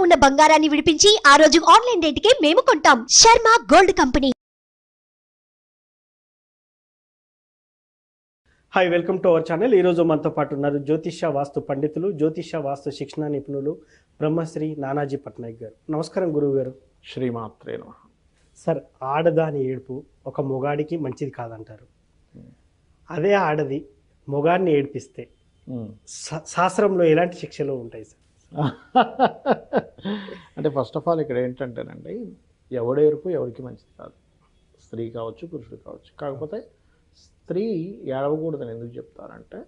ఉన్న బంగారాన్ని విడిపించి ఆ రోజు ఆన్లైన్ రేటుకే మేము కొంటాం. Sharma gold company. Hi, welcome to our channel. ఈరోజు మనతో పాటు ఉన్నారు జ్యోతిష వాస్తు పండితులు, జ్యోతిష వాస్తు శిక్షణ నిపుణులు బ్రహ్మశ్రీ నానాజీ పట్నాయక్ గారు. నమస్కారం గురువు గారు. శ్రీమాత్రే నమః. సార్, ఆడదాని ఏడుపు ఒక మొగాడికి మంచిది కాదంటారు. అదే ఆడది మొగాడిని ఏడిపిస్తే శాస్త్రంలో ఎలాంటి శిక్షలు ఉంటాయి సార్? అంటే ఫస్ట్ ఆఫ్ ఆల్ ఇక్కడ ఏంటంటేనండి, ఎవడు ఏడుపు ఎవరికి మంచిది కాదు. స్త్రీ కావచ్చు, పురుషుడు కావచ్చు. కాకపోతే స్త్రీ ఏడవకూడదని ఎందుకు చెప్తారంటే,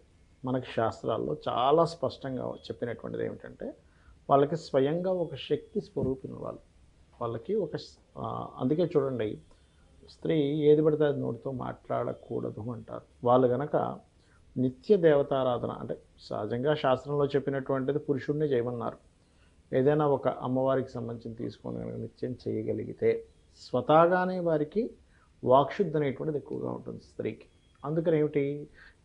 మనకి శాస్త్రాల్లో చాలా స్పష్టంగా చెప్పినటువంటిది ఏమిటంటే, వాళ్ళకి స్వయంగా ఒక శక్తి స్వరూపిన వాళ్ళకి ఒక అందుకే చూడండి, స్త్రీ ఏది పడితే అది నోటితో మాట్లాడకూడదు అంటారు. వాళ్ళు కనుక నిత్య దేవతారాధన, అంటే సహజంగా శాస్త్రంలో చెప్పినటువంటిది పురుషుడిని చేయమన్నారు. ఏదైనా ఒక అమ్మవారికి సంబంధించి తీసుకొని కనుక నిత్యం చేయగలిగితే స్వతహాగానే వారికి వాక్శుద్ధి అనేటువంటిది ఎక్కువగా ఉంటుంది స్త్రీకి. అందుకని ఏమిటి,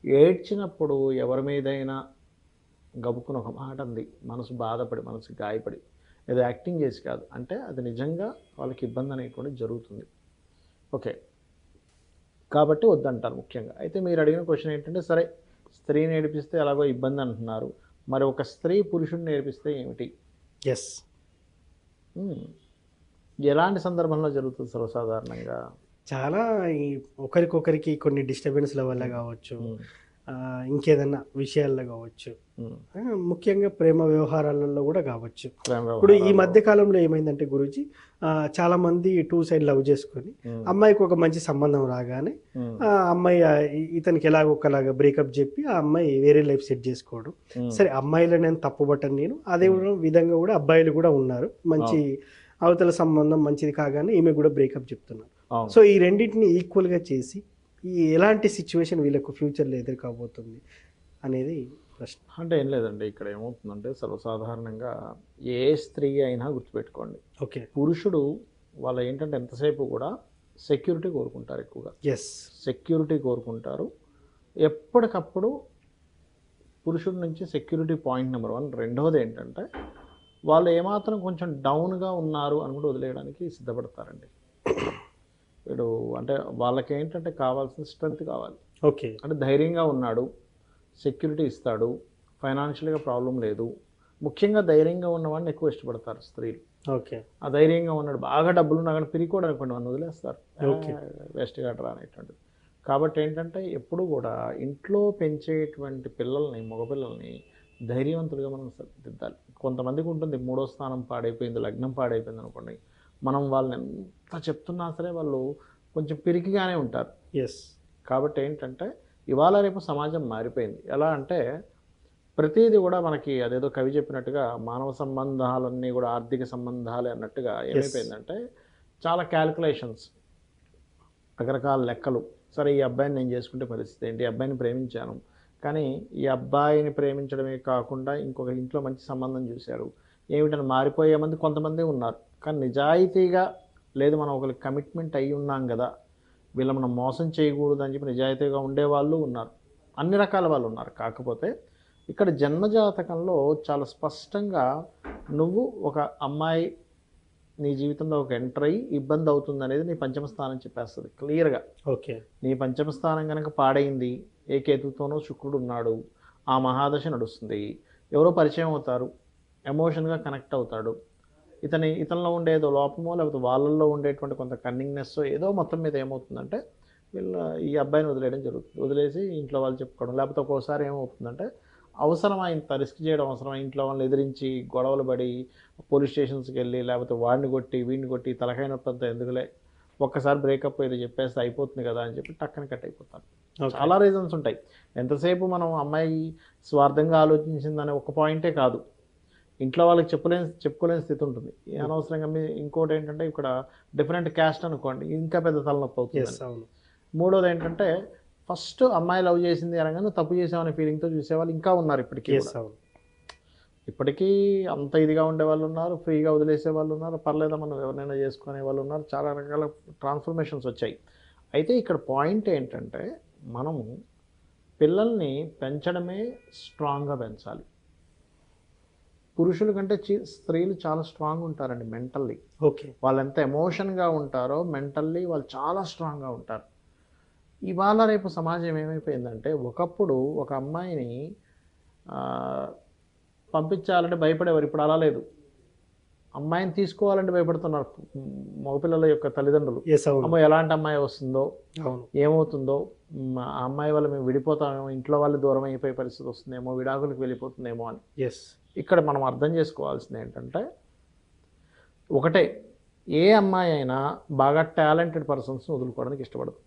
ఏడ్చినప్పుడు ఎవరి మీదైనా గబుక్కుని ఒక మాట అంది, మనసు బాధపడి, మనసు గాయపడి, ఏదో యాక్టింగ్ చేసి కాదు, అంటే అది నిజంగా వాళ్ళకి ఇబ్బంది అనేటువంటిది జరుగుతుంది. ఓకే, కాబట్టి వద్దంటారు ముఖ్యంగా. అయితే మీరు అడిగిన క్వశ్చన్ ఏంటంటే, సరే స్త్రీని ఏడిపిస్తే ఎలాగో ఇబ్బంది అంటున్నారు, మరి ఒక స్త్రీ పురుషుడిని ఏడిపిస్తే ఏమిటి? ఎస్, ఎలాంటి సందర్భంలో జరుగుతుంది సర్వసాధారణంగా? చాలా ఒకరికొకరికి కొన్ని డిస్టర్బెన్స్ల వల్ల కావచ్చు, ఇంకేదన్నా విషయాల్లో కావచ్చు, ముఖ్యంగా ప్రేమ వ్యవహారాలలో కూడా కావచ్చు. ఇప్పుడు ఈ మధ్య కాలంలో ఏమైందంటే గురూజీ, చాలా మంది టూ సైడ్ లవ్ చేసుకొని అమ్మాయికి ఒక మంచి సంబంధం రాగానే ఆ అమ్మాయి ఇతనికి ఎలాగొకలాగా బ్రేకప్ చెప్పి ఆ అమ్మాయి వేరే లైఫ్ సెట్ చేసుకోవడం. సరే, అమ్మాయిలో నేను తప్పుపట్టను నేను, అదే విధంగా కూడా అబ్బాయిలు కూడా ఉన్నారు. మంచి అవతల సంబంధం మంచిది కాగానే ఈమె కూడా బ్రేకప్ చెప్తున్నారు. సో ఈ రెండింటిని ఈక్వల్గా చేసి ఎలాంటి సిచ్యువేషన్ వీళ్ళకు ఫ్యూచర్లో ఎదురు కాబోతుంది అనేది ప్రశ్న. అంటే ఏం లేదండి, ఇక్కడ ఏమవుతుందంటే సర్వసాధారణంగా ఏ స్త్రీ అయినా గుర్తుపెట్టుకోండి, ఓకే, పురుషుడు వాళ్ళ ఏంటంటే ఎంతసేపు కూడా సెక్యూరిటీ కోరుకుంటారు ఎక్కువగా. ఎస్, సెక్యూరిటీ కోరుకుంటారు ఎప్పటికప్పుడు. పురుషుడి నుంచి సెక్యూరిటీ పాయింట్ నెంబర్ 1. రెండవది ఏంటంటే, వాళ్ళు ఏమాత్రం కొంచెం డౌన్గా ఉన్నారు అని కూడా వదిలేయడానికి సిద్ధపడతారండి. వీడు అంటే వాళ్ళకి ఏంటంటే కావాల్సిన స్ట్రెంత్ కావాలి. ఓకే, అంటే ధైర్యంగా ఉన్నాడు, సెక్యూరిటీ ఇస్తాడు, ఫైనాన్షియల్గా ప్రాబ్లం లేదు. ముఖ్యంగా ధైర్యంగా ఉన్నవాడిని ఎక్కువ ఇష్టపడతారు స్త్రీలు. ఓకే, ఆ ధైర్యంగా ఉన్నాడు, బాగా డబ్బులు ఉన్నా కానీ పిరికోడు అనుకోండి, వాళ్ళు వదిలేస్తారు, ఓకే, వేస్ట్గా రా అనేటువంటిది. కాబట్టి ఏంటంటే ఎప్పుడు కూడా ఇంట్లో పెంచేటువంటి పిల్లల్ని, మగపిల్లల్ని ధైర్యవంతులుగా మనం దిద్దాలి. కొంతమందికి ఉంటుంది 3వ స్థానం పాడైపోయింది, లగ్నం పాడైపోయింది అనుకోండి, మనం వాళ్ళని ఎంత చెప్తున్నా సరే వాళ్ళు కొంచెం పిరికిగానే ఉంటారు. ఎస్, కాబట్టి ఏంటంటే ఇవాళ రేపు సమాజం మారిపోయింది. ఎలా అంటే ప్రతిదీ కూడా మనకి అదేదో కవి చెప్పినట్టుగా మానవ సంబంధాలన్నీ కూడా ఆర్థిక సంబంధాలే అన్నట్టుగా ఏమైపోయిందంటే, చాలా క్యాల్కులేషన్స్, రకరకాల లెక్కలు. సరే, ఈ అబ్బాయిని నేను చేసుకుంటే పరిస్థితి ఏంటి, ఈ అబ్బాయిని ప్రేమించాను, కానీ ఈ అబ్బాయిని ప్రేమించడమే కాకుండా ఇంకొక ఇంట్లో మంచి సంబంధం చూశారు, ఏమిటని మారిపోయే మంది కొంతమంది ఉన్నారు. కానీ నిజాయితీగా లేదు, మనం ఒకరికి కమిట్మెంట్ అయ్యి ఉన్నాం కదా, వీళ్ళ మనం మోసం చేయకూడదు అని చెప్పి నిజాయితీగా ఉండేవాళ్ళు ఉన్నారు, అన్ని రకాల వాళ్ళు ఉన్నారు. కాకపోతే ఇక్కడ జన్మజాతకంలో చాలా స్పష్టంగా నువ్వు ఒక అమ్మాయి నీ జీవితంలో ఒక ఎంటర్ అయ్యి ఇబ్బంది అవుతుంది అనేది నీ పంచమ స్థానం చెప్పేస్తుంది క్లియర్గా. ఓకే, నీ పంచమ స్థానం కనుక పాడైంది, ఏ కేతుతోనో శుక్రుడు ఉన్నాడు, ఆ మహాదశ నడుస్తుంది, ఎవరో పరిచయం అవుతారు, ఎమోషన్గా కనెక్ట్ అవుతాడు, ఇతనిలో ఉండేదో లోపమో లేకపోతే వాళ్ళల్లో ఉండేటువంటి కొంత కన్నింగ్నెస్ ఏదో మొత్తం మీద ఏమవుతుందంటే ఈ అబ్బాయిని వదిలేయడం జరుగుతుంది. వదిలేసి ఇంట్లో వాళ్ళు చెప్పుకోవడం, లేకపోతే ఒక్కోసారి ఏమవుతుందంటే అవసరమైంత రిస్క్ చేయడం అవసరం, ఇంట్లో వాళ్ళని ఎదిరించి గొడవలు పడి పోలీస్ స్టేషన్స్కి వెళ్ళి లేకపోతే వాడిని కొట్టి వీడిని కొట్టి తలకాయ నొప్పి అంతా ఎందుకులే, ఒక్కసారి బ్రేకప్ ఏదో చెప్పేస్తే అయిపోతుంది కదా అని చెప్పి టక్కన కట్ అయిపోతారు. చాలా రీజన్స్ ఉంటాయి. ఎంతసేపు మనం అమ్మాయి స్వార్థంగా ఆలోచించిందనే ఒక పాయింటే కాదు, ఇంట్లో వాళ్ళకి చెప్పుకోలేని స్థితి ఉంటుంది. అనవసరంగా ఇంకోటి ఏంటంటే, ఇక్కడ డిఫరెంట్ క్యాస్ట్ అనుకోండి, ఇంకా పెద్ద తలనొప్పి అవుతుంది. మూడోది ఏంటంటే, ఫస్ట్ అమ్మాయి లవ్ చేసింది అనగానే తప్పు చేసామనే ఫీలింగ్తో చూసేవాళ్ళు ఇంకా ఉన్నారు ఇప్పటికీ. ఇప్పటికీ అంత ఇదిగా ఉండే వాళ్ళు ఉన్నారు, ఫ్రీగా వదిలేసే వాళ్ళు ఉన్నారు, పర్లేదా మనం ఎవరినైనా చేసుకునే వాళ్ళు ఉన్నారు. చాలా రకాల ట్రాన్స్ఫర్మేషన్స్ వచ్చాయి. అయితే ఇక్కడ పాయింట్ ఏంటంటే, మనము పిల్లల్ని పెంచడమే స్ట్రాంగ్గా పెంచాలి. పురుషుల కంటే స్త్రీలు చాలా స్ట్రాంగ్ ఉంటారండి మెంటల్లీ. ఓకే. వాళ్ళు ఎంత ఎమోషన్గా ఉంటారో మెంటల్లీ వాళ్ళు చాలా స్ట్రాంగ్గా ఉంటారు. ఇవాళ రేపు సమాజం ఏమైపోయిందంటే, ఒకప్పుడు ఒక అమ్మాయిని పంపించాలంటే భయపడేవారు, ఇప్పుడు అలా లేదు. అమ్మాయిని తీసుకోవాలంటే భయపడుతున్నారు మగపిల్లల యొక్క తల్లిదండ్రులు. అమ్మో ఎలాంటి అమ్మాయి వస్తుందో, ఏమవుతుందో, ఆ అమ్మాయి వల్ల మేము విడిపోతామేమో, ఇంట్లో వాళ్ళు దూరం అయిపోయే పరిస్థితి వస్తుందేమో, విడాకులకు వెళ్ళిపోతుందేమో అని. ఇక్కడ మనం అర్థం చేసుకోవాల్సింది ఏంటంటే ఒకటే, ఏ అమ్మాయి అయినా బాగా టాలెంటెడ్ పర్సన్స్ని వదులుకోవడానికి ఇష్టపడదు.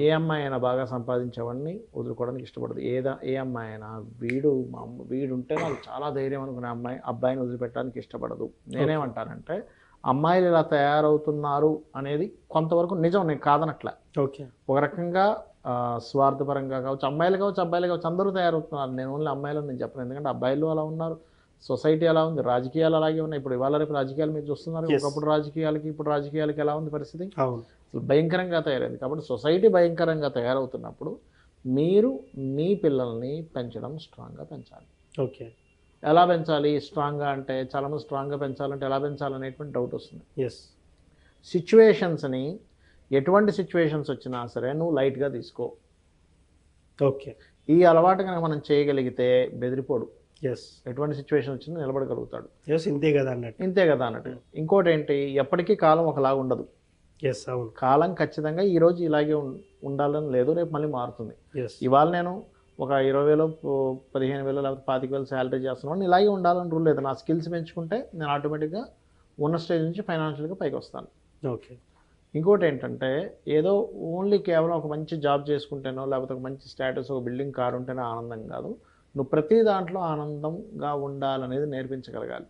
ఏ అమ్మాయి అయినా బాగా సంపాదించేవాడిని వదులుకోవడానికి ఇష్టపడదు. ఏ అమ్మాయి అయినా వీడు ఉంటే నాకు చాలా ధైర్యం అనుకునే అబ్బాయిని వదిలిపెట్టడానికి ఇష్టపడదు. నేనేమంటానంటే అమ్మాయిలు ఇలా తయారవుతున్నారు అనేది కొంతవరకు నిజం, నేను కాదనట్లే. ఒక రకంగా స్వార్థపరంగా కావచ్చు, అమ్మాయిలు కావచ్చు అబ్బాయిలు కావచ్చు, అందరూ తయారవుతున్నారు. నేను ఓన్లీ అమ్మాయిలు నేను చెప్పను, ఎందుకంటే అబ్బాయిలు అలా ఉన్నారు, సొసైటీ ఎలా ఉంది, రాజకీయాలు అలాగే ఉన్నాయి. ఇప్పుడు ఇవాళ రేపు రాజకీయాలు మీరు చూస్తున్నారు, ఒకప్పుడు రాజకీయాలకి ఇప్పుడు రాజకీయాలకి ఎలా ఉంది పరిస్థితి, అసలు భయంకరంగా తయారైంది. కాబట్టి సొసైటీ భయంకరంగా తయారవుతున్నప్పుడు మీరు మీ పిల్లల్ని పెంచడం స్ట్రాంగ్గా పెంచాలి. ఓకే. ఎలా పెంచాలి స్ట్రాంగ్గా అంటే, చాలామంది స్ట్రాంగ్గా పెంచాలంటే ఎలా పెంచాలనేటువంటి డౌట్ వస్తుంది. సిచ్యువేషన్స్ని, ఎటువంటి సిచ్యువేషన్స్ వచ్చినా సరే నువ్వు లైట్గా తీసుకో. ఓకే. ఈ అలవాటు కనుక మనం చేయగలిగితే బెదిరిపోడు. ఎటువంటి సిచ్యువేషన్ వచ్చినా నిలబడగలుగుతాడు. ఇంతే కదా అన్నట్టు. ఇంకోటి ఏంటి, ఎప్పటికీ కాలం ఒకలాగా ఉండదు. కాలం ఖచ్చితంగా ఈరోజు ఇలాగే ఉండాలని లేదు, రేపు మళ్ళీ మారుతుంది. ఇవాళ నేను ఒక 20,000 15,000 లేకపోతే 25,000 శాలరీ చేస్తున్నాను, ఇలాగే ఉండాలని రూల్ లేదు. నా స్కిల్స్ పెంచుకుంటే నేను ఆటోమేటిక్గా ఉన్న స్టేజ్ నుంచి ఫైనాన్షియల్గా పైకి వస్తాను. ఓకే. ఇంకోటి ఏంటంటే, ఏదో ఓన్లీ కేవలం ఒక మంచి జాబ్ చేసుకుంటేనో లేకపోతే ఒక మంచి స్టేటస్, ఒక బిల్డింగ్ కారు ఉంటేనే ఆనందం కాదు. నువ్వు ప్రతి దాంట్లో ఆనందంగా ఉండాలనేది నేర్పించగలగాలి.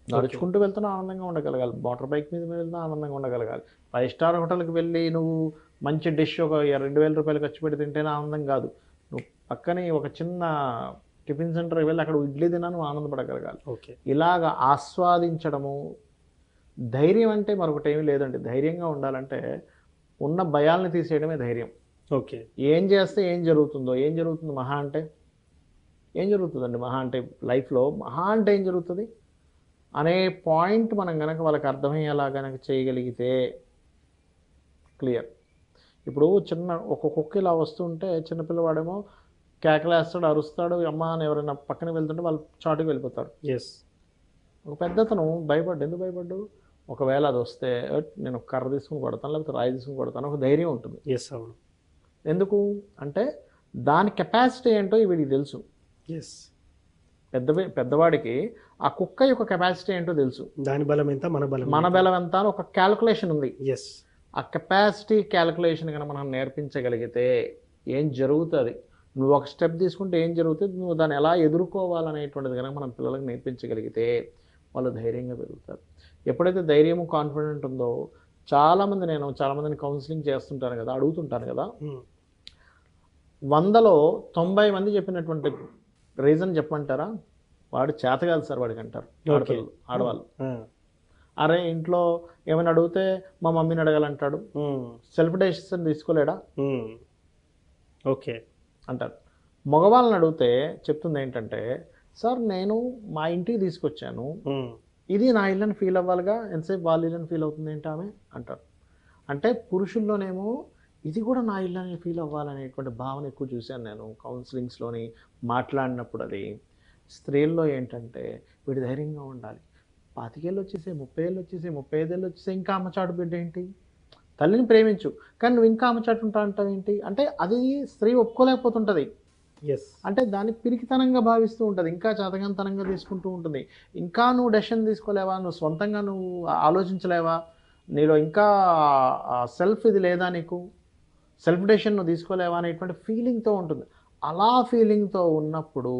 నడుచుకుంటూ వెళ్తున్నా ఆనందంగా ఉండగలగాలి, మోటార్ బైక్ మీద వెళ్తున్నా ఆనందంగా ఉండగలగాలి. 5 స్టార్ హోటల్కి వెళ్ళి నువ్వు మంచి డిష్ ఒక 2,000 రూపాయలు ఖర్చు పెట్టి తింటేనే ఆనందం కాదు. నువ్వు పక్కనే ఒక చిన్న టిఫిన్ సెంటర్కి వెళ్ళి అక్కడ ఇడ్లీ తిన్నా నువ్వు ఆనందపడగలగాలి. ఇలాగ ఆస్వాదించడము. ధైర్యం అంటే మరొకటి ఏమీ లేదండి. ధైర్యంగా ఉండాలంటే ఉన్న భయాల్ని తీసేయడమే ధైర్యం. ఓకే. ఏం చేస్తే ఏం జరుగుతుంది మహా అంటే ఏం జరుగుతుందండి, మహా అంటే లైఫ్లో మహా అంటే ఏం జరుగుతుంది అనే పాయింట్ మనం కనుక వాళ్ళకి అర్థమయ్యేలా కనుక చేయగలిగితే క్లియర్. ఇప్పుడు ఒక కుక్క ఇలా వస్తుంటే చిన్నపిల్లవాడేమో కేకలేస్తాడు, అరుస్తాడు, అమ్మ అని ఎవరైనా పక్కన వెళ్తుంటే వాళ్ళు చాటుకు వెళ్ళిపోతారు. ఒక పెద్దతను ఎందుకు భయపడ్డు, ఒకవేళ అది వస్తే నేను కర్ర తీసుకుని కొడతాను లేకపోతే రాయి తీసుకుని కొడతాను, ఒక ధైర్యం ఉంటుంది. ఎందుకు అంటే దాని కెపాసిటీ ఏంటో వీడికి తెలుసు. పెద్దవాడికి ఆ కుక్క యొక్క కెపాసిటీ ఏంటో తెలుసు, దాని బలం ఎంత మన బలం ఎంత అని ఒక క్యాల్కులేషన్ ఉంది. ఆ కెపాసిటీ క్యాల్కులేషన్ కనుక మనం నేర్పించగలిగితే ఏం జరుగుతుంది, నువ్వు ఒక స్టెప్ తీసుకుంటే ఏం జరుగుతుంది, నువ్వు దాన్ని ఎలా ఎదుర్కోవాలనేటువంటిది కనుక మనం పిల్లలకు నేర్పించగలిగితే వాళ్ళు ధైర్యంగా పెరుగుతారు. ఎప్పుడైతే ధైర్యం కాన్ఫిడెంట్ ఉందో, చాలామందిని కౌన్సిలింగ్ చేస్తుంటాను కదా, అడుగుతుంటాను కదా, 100లో 90 మంది చెప్పినటువంటి రీజన్ చెప్పమంటారా, వాడు చేత కాదు సార్ వాడికి అంటారు ఆడవాళ్ళు. అరే ఇంట్లో ఏమైనా అడిగితే మా మమ్మీని అడగాలంటాడు, సెల్ఫ్ డెసిషన్ తీసుకోలేడా ఓకే అంటారు. మగవాళ్ళని అడిగితే చెప్తుంది ఏంటంటే, సార్ నేను మా ఇంటికి తీసుకొచ్చాను, ఇది నా ఇల్లని ఫీల్ అవ్వాలిగా, ఎంతసేపు వాళ్ళ ఇల్లని ఫీల్ అవుతుంది ఏంటి ఆమె అంటారు. అంటే పురుషుల్లోనేమో ఇది కూడా నా ఇల్లని ఫీల్ అవ్వాలనేటువంటి భావన ఎక్కువ చూశాను నేను కౌన్సిలింగ్స్లోని మాట్లాడినప్పుడు. అది స్త్రీల్లో ఏంటంటే వీడు ధైర్యంగా ఉండాలి, 25 ఏళ్ళు వచ్చేసే, 30 ఏళ్ళు వచ్చేసే, 35 ఏళ్ళు వచ్చేసే, ఇంకా అమ్మచాటు బిడ్డ ఏంటి, తల్లిని ప్రేమించు కానీ నువ్వు ఇంకా అమ్మచాటు ఉంటా అంటావు ఏంటి అంటే, అది స్త్రీ ఒప్పుకోలేకపోతుంటుంది. అంటే దాన్ని పిరికితనంగా భావిస్తూ ఉంటుంది, ఇంకా చాతకంతనంగా తీసుకుంటూ ఉంటుంది. ఇంకా నువ్వు డెసిషన్ తీసుకోలేవా, నువ్వు సొంతంగా నువ్వు ఆలోచించలేవా, నీలో ఇంకా సెల్ఫ్ ఇది లేదా, నీకు సెల్ఫ్ డెసిషన్ నువ్వు తీసుకోలేవా అనేటువంటి ఫీలింగ్తో ఉంటుంది. అలా ఫీలింగ్తో ఉన్నప్పుడు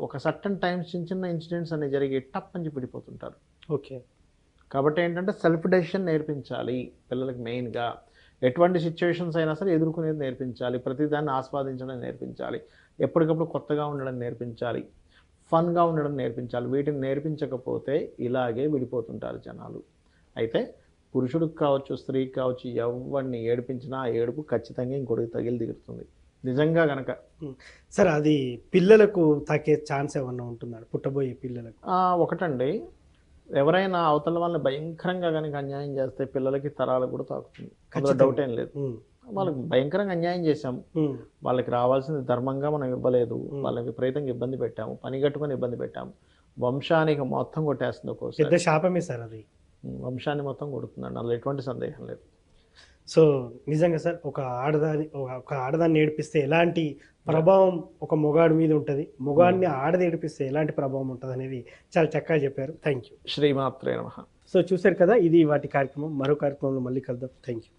ఒక సర్టన్ టైమ్స్ చిన్న ఇన్సిడెంట్స్ అనేవి జరిగి టప్ అని విడిపోతుంటారు. ఓకే. కాబట్టి ఏంటంటే సెల్ఫ్ డెసిషన్ నేర్పించాలి పిల్లలకి. మెయిన్గా ఎటువంటి సిచ్యువేషన్స్ అయినా సరే ఎదుర్కొనేది నేర్పించాలి, ప్రతిదాన్ని ఆస్వాదించడం నేర్పించాలి, ఎప్పటికప్పుడు కొత్తగా ఉండడం నేర్పించాలి, ఫన్గా ఉండడం నేర్పించాలి. వీటిని నేర్పించకపోతే ఇలాగే విడిపోతుంటారు జనాలు. అయితే పురుషుడికి కావచ్చు, స్త్రీకి కావచ్చు, ఎవరిని ఏడిపించినా ఆ ఏడుపు ఖచ్చితంగా ఇంకొకటి దిగుతుంది. నిజంగా గనక. సార్ అది పిల్లలకు తాకే ఛాన్స్ ఏమన్నా ఉంటున్నాడు పుట్టబోయే పిల్లలకు? ఒకటండి, ఎవరైనా అవతల వాళ్ళని భయంకరంగా కనుక అన్యాయం చేస్తే పిల్లలకి తరాలకు కూడా తాకుతుంది, అందులో డౌట్ ఏం లేదు. వాళ్ళకి భయంకరంగా అన్యాయం చేశాము, వాళ్ళకి రావాల్సింది ధర్మంగా మనం ఇవ్వలేదు, వాళ్ళకి విపరీతంగా ఇబ్బంది పెట్టాము, పని కట్టుకొని ఇబ్బంది పెట్టాము, వంశానికి మొత్తం కొట్టేస్తుంది ఒక్కోసారి. పెద్ద శాపమే సార్ అది, వంశాన్ని మొత్తం కొడుతుందండి, అందులో ఎటువంటి సందేహం లేదు. సో నిజంగా సార్ ఒక ఆడదాన్ని ఏడిపిస్తే ఎలాంటి ప్రభావం ఒక మొగాడి మీద ఉంటుంది, మొగాడిని ఆడది ఏడిపిస్తే ఎలాంటి ప్రభావం ఉంటుంది అనేది చాలా చక్కగా చెప్పారు. Thank you. శ్రీమాత్రే నమః. సో చూశారు కదా, ఇది వాటి కార్యక్రమం. మరో కార్యక్రమంలో మళ్ళీ కలుద్దాం. Thank you.